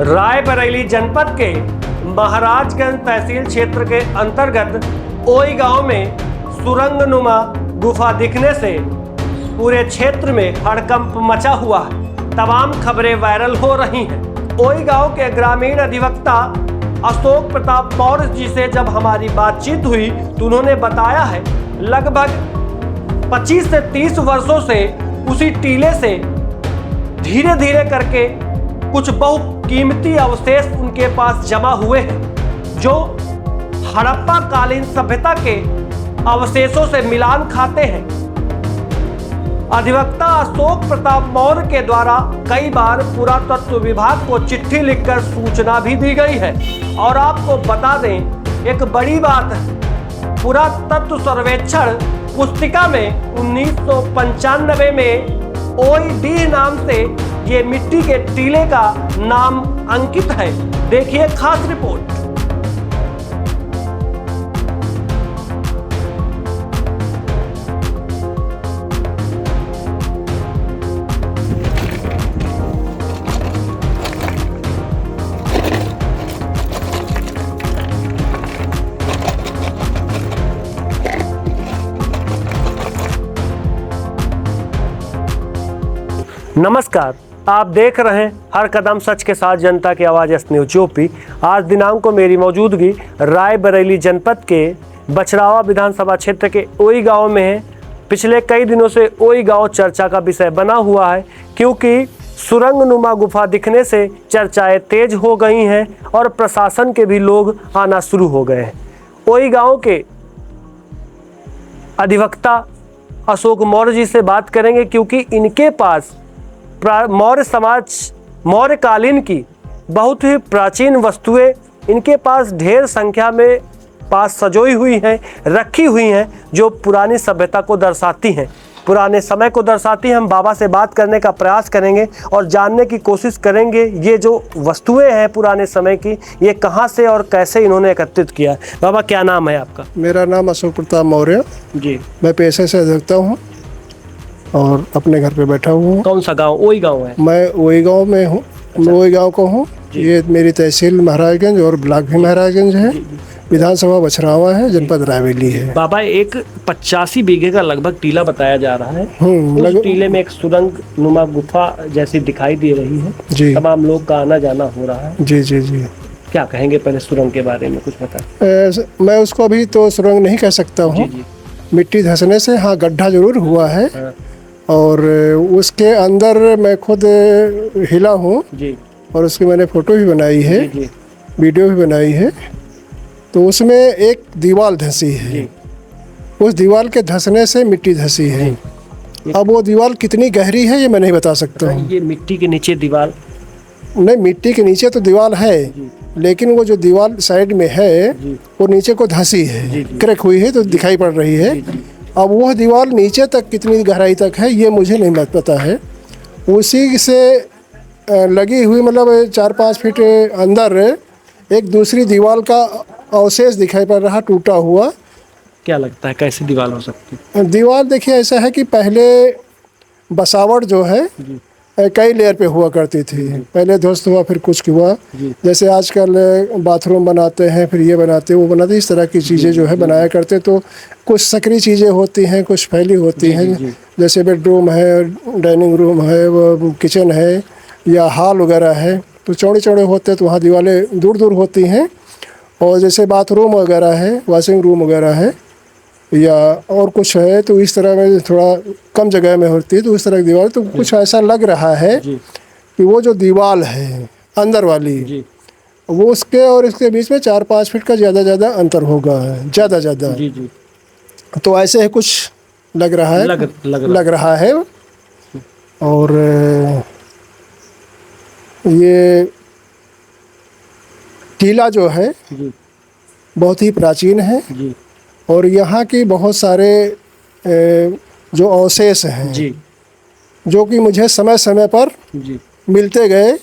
रायबरेली जनपद के महाराजगंज तहसील क्षेत्र के अंतर्गत ओई गांव में सुरंगनुमा गुफा दिखने से पूरे क्षेत्र में हड़कंप मचा हुआ है। तमाम खबरें वायरल हो रही हैं। ओई गांव के ग्रामीण अधिवक्ता अशोक प्रताप मौर्य जी से जब हमारी बातचीत हुई तो उन्होंने बताया है लगभग 25 से 30 वर्षों से उसी टीले से धीरे धीरे करके कुछ बहुकीमती अवशेष उनके पास जमा हुए हैं जो हड़प्पा कालीन सभ्यता के अवशेषों से मिलान खाते हैं। अधिवक्ता अशोक प्रताप मौर्य के द्वारा कई बार पुरातत्व विभाग को चिट्ठी लिखकर सूचना भी दी गई है। और आपको बता दें, एक बड़ी बात है, पुरातत्व सर्वेक्षण पुस्तिका में 1995 में ओई नाम से ये मिट्टी के टीले का नाम अंकित है। देखिए खास रिपोर्ट। नमस्कार, आप देख रहे हैं हर कदम सच के साथ जनता की आवाज़ एस न्यूज यूपी। आज दिनांक को मेरी मौजूदगी रायबरेली जनपद के बछरावा विधानसभा क्षेत्र के ओई गांव में है। पिछले कई दिनों से ओई गांव चर्चा का विषय बना हुआ है क्योंकि सुरंगनुमा गुफा दिखने से चर्चाएं तेज हो गई हैं और प्रशासन के भी लोग आना शुरू हो गए हैं। ओई गाँव के अधिवक्ता अशोक मौर्य जी से बात करेंगे क्योंकि इनके पास मौर्य समाज मौर्य कालीन की बहुत ही प्राचीन वस्तुएं इनके पास ढेर संख्या में पास सजोई हुई हैं, रखी हुई हैं, जो पुरानी सभ्यता को दर्शाती हैं, पुराने समय को दर्शाती हैं। हम बाबा से बात करने का प्रयास करेंगे और जानने की कोशिश करेंगे ये जो वस्तुएं हैं पुराने समय की, ये कहाँ से और कैसे इन्होंने एकत्रित किया है। बाबा, क्या नाम है आपका? मेरा नाम अशोक प्रताप मौर्य जी। मैं पेशे से अधिवक्ता हूँ और अपने घर पे बैठा हुआ हूँ। कौन सा गांव? ओई गांव है। मैं ओई गांव में हूँ। मैं ओई गांव को हूँ। ये मेरी तहसील महाराजगंज और ब्लॉक भी महाराजगंज है। विधानसभा बछरावा है, जनपद रायबरेली है। बाबा, एक 85 बीघे का लगभग टीला बताया जा रहा है। उस टीले में एक सुरंग नुमा गुफा जैसी दिखाई दे रही है जी। तमाम लोग का आना जाना हो रहा है। जी जी जी। क्या कहेंगे पहले सुरंग के बारे में कुछ बता? मैं उसको अभी तो सुरंग नहीं कह सकता हूँ। मिट्टी धंसने से हाँ गड्ढा जरूर हुआ है। और उसके अंदर मैं खुद हिला हूँ और उसकी मैंने फ़ोटो भी बनाई है, वीडियो भी बनाई है। तो उसमें एक दीवार धंसी है, उस दीवार के धंसने से मिट्टी धंसी है। अब वो दीवार कितनी गहरी है ये मैं नहीं बता सकता हूँ। ये मिट्टी के नीचे दीवार नहीं, मिट्टी के नीचे तो दीवार है, लेकिन वो जो दीवार साइड में है वो नीचे को धंसी है, क्रैक हुई है तो दिखाई पड़ रही है। अब वह दीवार नीचे तक कितनी गहराई तक है ये मुझे नहीं पता है। उसी से लगी हुई मतलब 4-5 फीट अंदर एक दूसरी दीवार का अवशेष दिखाई पड़ रहा, टूटा हुआ। क्या लगता है कैसी दीवार हो सकती है? दीवार देखिए ऐसा है कि पहले बसावट जो है कई लेयर पे हुआ करती थी। पहले ध्वस्त हुआ, फिर कुछ हुआ। जैसे आजकल बाथरूम बनाते हैं, फिर ये बनाते वो बनाते, इस तरह की चीज़ें जो है बनाया करते। तो कुछ सकरी चीज़ें होती हैं, कुछ फैली होती हैं। जैसे बेडरूम है, डाइनिंग रूम है, वो किचन है या हॉल वगैरह है, तो चौड़े चौड़े होते हैं तो वहाँ दीवारें दूर दूर होती हैं। और जैसे बाथरूम वगैरह है, वॉशिंग रूम वगैरह है या और कुछ है, तो इस तरह में थोड़ा कम जगह में होती है, तो इस तरह की दीवार। तो कुछ ऐसा लग रहा है कि वो जो दीवार है अंदर वाली, वो उसके और इसके बीच में 4-5 फीट का ज़्यादा अंतर होगा, ज़्यादा। तो ऐसे ही कुछ लग रहा है, लग रहा है। और ये टीला जो है बहुत ही प्राचीन है और यहाँ की बहुत सारे जो अवशेष हैं जो कि मुझे समय समय पर मिलते गए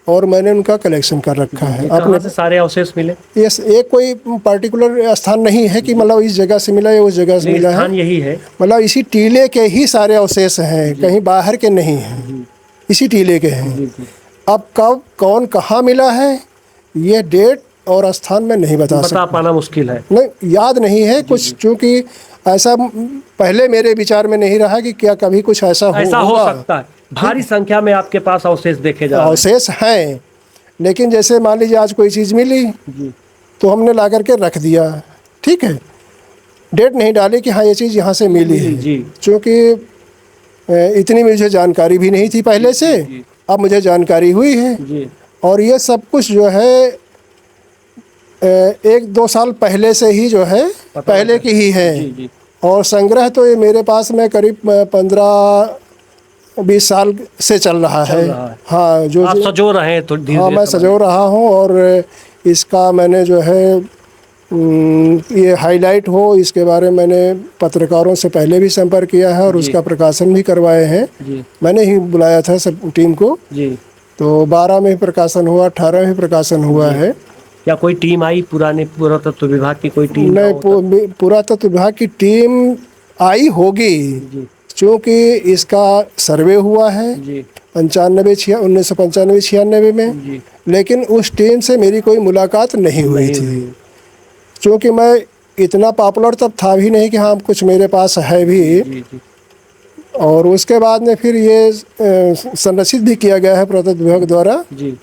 और मैंने उनका कलेक्शन कर रखा है। अपने से सारे अवशेष मिले? यस, एक कोई पर्टिकुलर स्थान नहीं है कि मतलब इस जगह से मिला या उस जगह से मिला है। यही है, मतलब इसी टीले के ही सारे अवशेष हैं, कहीं बाहर के नहीं हैं, इसी टीले के हैं। अब कब कौन कहाँ मिला है ये डेट और स्थान में नहीं बता सकता। बता पाना मुश्किल है। नहीं, याद नहीं है कुछ, क्योंकि ऐसा पहले मेरे विचार में नहीं रहा कि क्या कभी कुछ ऐसा ऐसा हो होगा। सकता है। भारी संख्या में आपके पास अवशेष देखे जा रहे हैं। अवशेष हैं, लेकिन जैसे मान लीजिए आज कोई चीज़ मिली जी तो हमने ला करके रख दिया, ठीक है, डेट नहीं डाली कि हाँ ये चीज़ यहाँ से मिली है, जी क्योंकि इतनी मुझे जानकारी भी नहीं थी पहले से, अब मुझे जानकारी हुई है। जी और ये सब कुछ जो है 1-2 साल पहले से ही जो है पहले की ही है। जी जी और संग्रह तो ये मेरे पास में करीब 15-20 साल से चल रहा है। हाँ, जो आप सजो रहे हैं तो धीरे हाँ धीरे मैं समझ- सजो रहा हूँ। और इसका मैंने जो है ये हाईलाइट हो इसके बारे में मैंने पत्रकारों से पहले भी संपर्क किया है और जी। उसका प्रकाशन भी करवाए हैं। जी मैंने ही बुलाया था सब टीम को, जी। तो 12 में भी प्रकाशन हुआ, 18 में भी प्रकाशन हुआ है। क्या कोई टीम आई पुराने पुरातत्व विभाग की कोई टीम? नहीं, पुरातत्व विभाग की टीम आई होगी, जी क्योंकि इसका सर्वे हुआ है जी 1995-96 में, जी लेकिन उस टीम से मेरी कोई मुलाकात नहीं हुई थी, क्योंकि मैं इतना पॉपुलर तब था भी नहीं कि हाँ कुछ मेरे पास है भी। जी जी और उसके बाद में फिर ये संरक्षित भी किया गया है पुरातत्व विभाग द्वारा। जी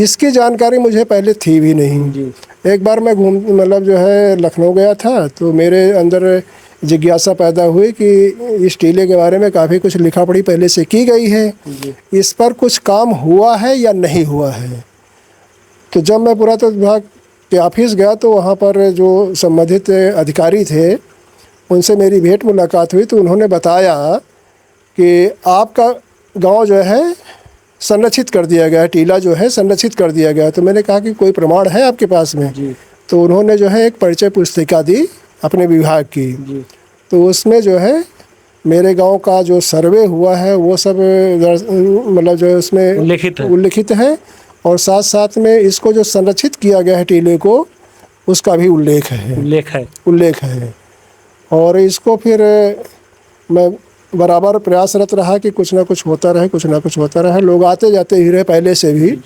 इसकी जानकारी मुझे पहले थी भी नहीं। जी एक बार मैं मतलब जो है लखनऊ गया था, तो मेरे अंदर जिज्ञासा पैदा हुई कि इस टीले के बारे में काफ़ी कुछ लिखा पढ़ी पहले से की गई है, जी इस पर कुछ काम हुआ है या नहीं हुआ है। तो जब मैं पुरातत्व विभाग के ऑफिस गया तो वहाँ पर जो संबंधित अधिकारी थे उनसे मेरी भेंट मुलाकात हुई, तो उन्होंने बताया कि आपका गांव जो है संरक्षित कर दिया गया है, टीला जो है संरक्षित कर दिया गया है। तो मैंने कहा कि कोई प्रमाण है आपके पास में? जी तो उन्होंने जो है एक परिचय पुस्तिका दी अपने विभाग की, जी तो उसमें जो है मेरे गांव का जो सर्वे हुआ है वो सब मतलब जो है उसमें उल्लेखित है। उल्लिखित है, और साथ साथ में इसको जो संरक्षित किया गया है टीले को, उसका भी उल्लेख है। और इसको फिर मैं बराबर प्रयासरत रहा कि कुछ ना कुछ होता रहे। लोग आते जाते ही रहे पहले से भी।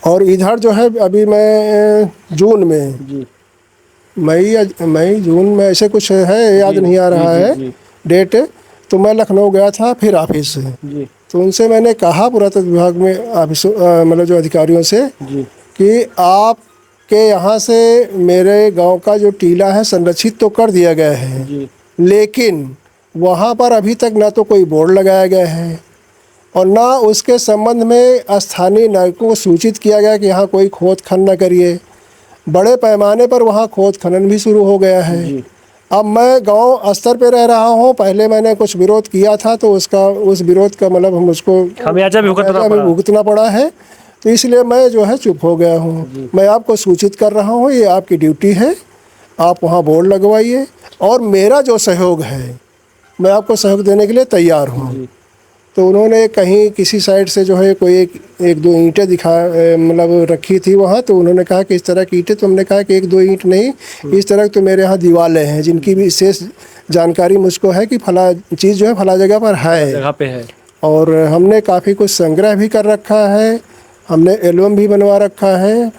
और इधर जो है अभी मैं जून में जी मई जून में ऐसे कुछ है, याद नहीं आ रहा है डेट, तो मैं लखनऊ गया था फिर ऑफिस से। जी तो उनसे मैंने कहा पुरातत्व विभाग में ऑफिस मतलब जो अधिकारियों से जी कि आपके यहाँ से मेरे गांव का जो टीला है संरक्षित तो कर दिया गया है, जी लेकिन वहाँ पर अभी तक ना तो कोई बोर्ड लगाया गया है और ना उसके संबंध में स्थानीय नागरिकों को सूचित किया गया कि यहाँ कोई खोद खनन न करिए। बड़े पैमाने पर वहाँ खोद खनन भी शुरू हो गया है। जी। अब मैं गांव स्तर पे रह रहा हूँ, पहले मैंने कुछ विरोध किया था तो उस विरोध का मतलब हम उसको खमियाजा भी भुगतना पड़ा है, तो इसलिए मैं जो है चुप हो गया हूँ। मैं आपको सूचित कर रहा हूँ, ये आपकी ड्यूटी है, आप वहाँ बोर्ड लगवाइए और मेरा जो सहयोग है मैं आपको सहयोग देने के लिए तैयार हूँ। तो उन्होंने कहीं किसी साइड से जो है कोई एक दो ईंटें मतलब रखी थी वहाँ, तो उन्होंने कहा कि इस तरह की ईंटें, तो हमने कहा कि 1-2 ईंट नहीं, इस तरह तो मेरे यहाँ दीवारें हैं जिनकी भी विशेष जानकारी मुझको है कि फला चीज़ जो है फला जगह पर जगह पे है। और हमने काफ़ी कुछ संग्रह भी कर रखा है, हमने एल्बम भी बनवा रखा है,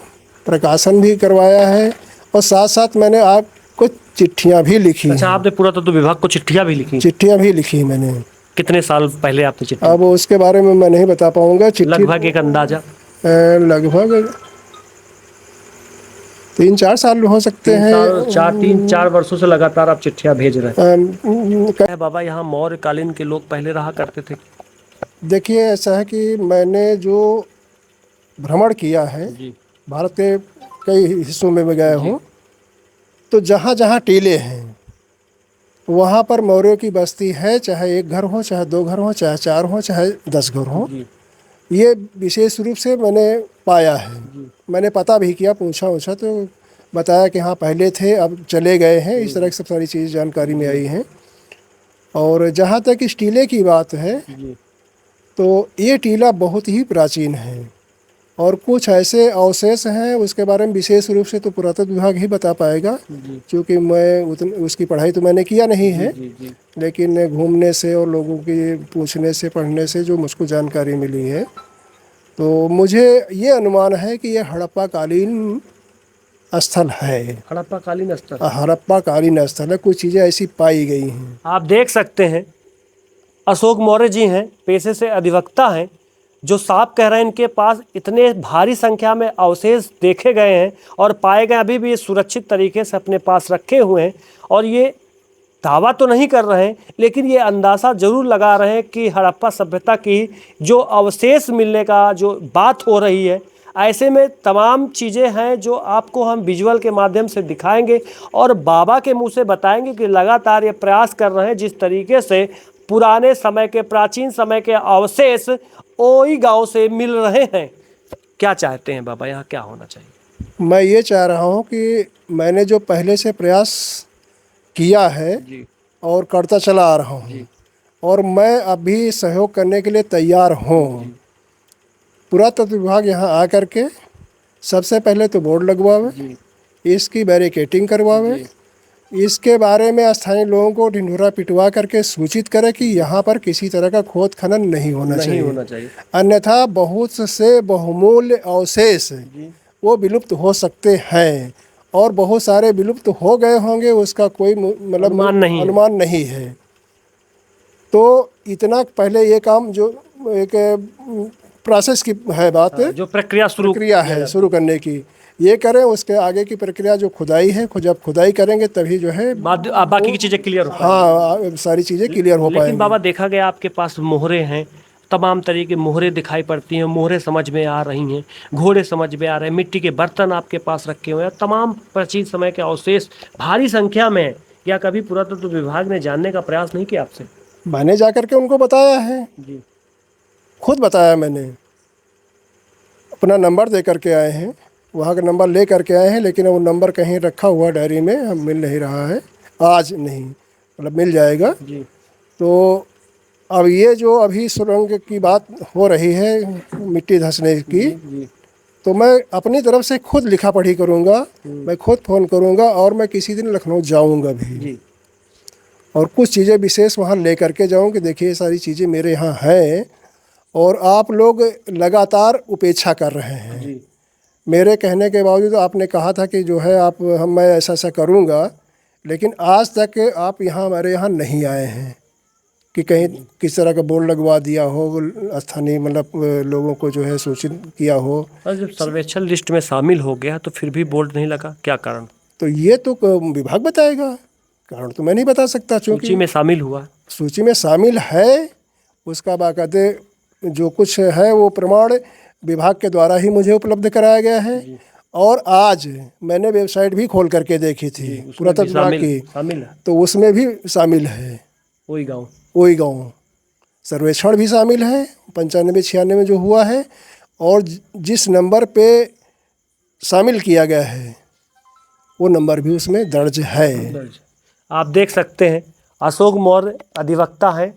प्रकाशन भी करवाया है, और साथ साथ मैंने आपको चिट्ठियाँ भी लिखी। अच्छा, आपने पुरातत्व विभाग को चिट्ठियाँ भी लिखी? चिट्ठियाँ भी लिखी मैंने। कितने साल पहले आपने चिट्ठी? अब उसके बारे में मैं नहीं बता पाऊंगा। लगभग एक अंदाजा? लगभग 3-4 साल हो सकते हैं। 3-4 वर्षों से लगातार आप चिट्ठियां भेज रहे हैं। बाबा, यहाँ मौर्य कालीन के लोग पहले रहा करते थे? देखिए, ऐसा है कि मैंने जो भ्रमण किया है जी भारत के कई हिस्सों में मैं गया हूँ, तो जहाँ जहाँ टीले हैं वहाँ पर मौर्यों की बस्ती है, चाहे 1 घर हो, चाहे 2 घर हो, चाहे 4 हो, चाहे 10 घर हो। ये विशेष रूप से मैंने पाया है। मैंने पता भी किया, पूछा तो बताया कि हाँ पहले थे, अब चले गए हैं। इस तरह की सब सारी चीज़ जानकारी में आई हैं। और जहाँ तक इस टीले की बात है, तो ये टीला बहुत ही प्राचीन है और कुछ ऐसे अवशेष हैं उसके बारे में विशेष रूप से तो पुरातत्व विभाग ही बता पाएगा, क्योंकि मैं उसकी पढ़ाई तो मैंने किया नहीं है। लेकिन घूमने से और लोगों की पूछने से, पढ़ने से जो मुझको जानकारी मिली है तो मुझे ये अनुमान है कि ये हड़प्पा कालीन स्थल है। हड़प्पा कालीन स्थल। हड़प्पा कालीन स्थल है, कुछ चीज़ें ऐसी पाई गई हैं। आप देख सकते हैं अशोक मौर्य जी हैं, पेशे से अधिवक्ता हैं, जो साफ कह रहे हैं इनके पास इतने भारी संख्या में अवशेष देखे गए हैं और पाए गए, अभी भी ये सुरक्षित तरीके से अपने पास रखे हुए हैं। और ये दावा तो नहीं कर रहे हैं, लेकिन ये अंदाज़ा जरूर लगा रहे हैं कि हड़प्पा सभ्यता की जो अवशेष मिलने का जो बात हो रही है, ऐसे में तमाम चीज़ें हैं जो आपको हम विजुअल के माध्यम से दिखाएंगे और बाबा के मुंह से बताएंगे कि लगातार ये प्रयास कर रहे हैं जिस तरीके से पुराने समय के, प्राचीन समय के अवशेष ओई गांव से मिल रहे हैं। क्या चाहते हैं बाबा, यहाँ क्या होना चाहिए? मैं ये चाह रहा हूँ कि मैंने जो पहले से प्रयास किया है जी और करता चला आ रहा हूँ, और मैं अभी सहयोग करने के लिए तैयार हूँ। पुरातत्व विभाग यहाँ आकर के सबसे पहले तो बोर्ड लगवावे, इसकी बैरिकेटिंग करवावे, इसके बारे में स्थानीय लोगों को ढिंढोरा पिटवा करके सूचित करे कि यहाँ पर किसी तरह का खोद खनन नहीं होना चाहिए। अन्यथा बहुत से बहुमूल्य अवशेष वो विलुप्त हो सकते हैं, और बहुत सारे विलुप्त हो गए होंगे, उसका कोई मतलब अनुमान नहीं है। तो इतना पहले ये काम जो एक प्रोसेस की है बात, जो प्रक्रिया है शुरू करने की, ये करें। उसके आगे की प्रक्रिया जो खुदाई है, जब खुदाई करेंगे तभी जो है बाकी की चीज़ें क्लियर हो हाँ, सारी चीज़ें क्लियर हो पाएंगी। लेकिन बाबा देखा गया आपके पास मोहरे हैं, तमाम तरीके की मोहरे दिखाई पड़ती हैं, मोहरे समझ में आ रही हैं, घोड़े समझ में आ रहे हैं, मिट्टी के बर्तन आपके पास रखे हुए हैं, तमाम प्राचीन समय के अवशेष भारी संख्या में है। क्या कभी पुरातत्व विभाग ने जानने का प्रयास नहीं किया आपसे? मैंने जाकर के उनको बताया है जी, खुद बताया, मैंने अपना नंबर दे करके आए हैं, वहाँ का नंबर ले करके आए हैं, लेकिन वो नंबर कहीं रखा हुआ डायरी में, हम मिल नहीं रहा है, आज नहीं, मतलब मिल जाएगा जी। तो अब ये जो अभी सुरंग की बात हो रही है, मिट्टी धंसने की, तो मैं अपनी तरफ से खुद लिखा पढ़ी करूँगा, मैं खुद फ़ोन करूँगा, और मैं किसी दिन लखनऊ जाऊँगा भी, और कुछ चीज़ें विशेष वहाँ ले करके जाऊँ कि देखिए ये सारी चीज़ें मेरे यहाँ हैं, और आप लोग लगातार उपेक्षा कर रहे हैं। मेरे कहने के बावजूद आपने कहा था कि जो है मैं ऐसा ऐसा करूँगा, लेकिन आज तक आप यहाँ हमारे यहाँ नहीं आए हैं कि कहीं किस तरह का बोर्ड लगवा दिया हो, स्थानीय मतलब लोगों को जो है सूचित किया हो। जब सर्वेक्षण लिस्ट में शामिल हो गया तो फिर भी बोर्ड नहीं लगा, क्या कारण? तो ये तो विभाग बताएगा, कारण तो मैं नहीं बता सकता, क्योंकि सूची में शामिल हुआ, सूची में शामिल है, उसका बाकायदे जो कुछ है वो प्रमाण विभाग के द्वारा ही मुझे उपलब्ध कराया गया है। और आज मैंने वेबसाइट भी खोल करके देखी थी पुरातत्व विभाग की, तो उसमें भी शामिल है ओई गाँव सर्वेक्षण भी शामिल है 95-96 में जो हुआ है, और जिस नंबर पे शामिल किया गया है वो नंबर भी उसमें दर्ज है। आप देख सकते हैं अशोक मौर्य अधिवक्ता हैं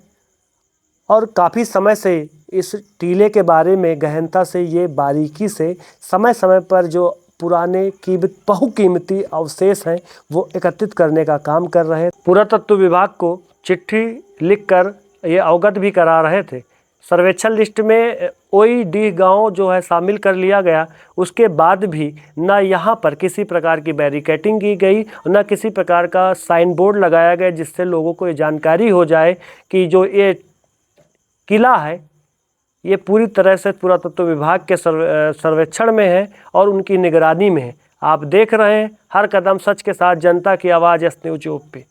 और काफ़ी समय से इस टीले के बारे में गहनता से, ये बारीकी से समय समय पर जो पुराने बहुकीमती अवशेष हैं वो एकत्रित करने का काम कर रहे हैं। पुरातत्व विभाग को चिट्ठी लिखकर ये अवगत भी करा रहे थे। सर्वेक्षण लिस्ट में ओई डीह गांव जो है शामिल कर लिया गया, उसके बाद भी न यहाँ पर किसी प्रकार की बैरिकेटिंग की गई, न किसी प्रकार का साइन बोर्ड लगाया गया जिससे लोगों को ये जानकारी हो जाए कि जो ये किला है ये पूरी तरह से पुरातत्व विभाग के सर्वेक्षण में है और उनकी निगरानी में है। आप देख रहे हैं हर कदम सच के साथ जनता की आवाज़ एस न्यूज़ पे।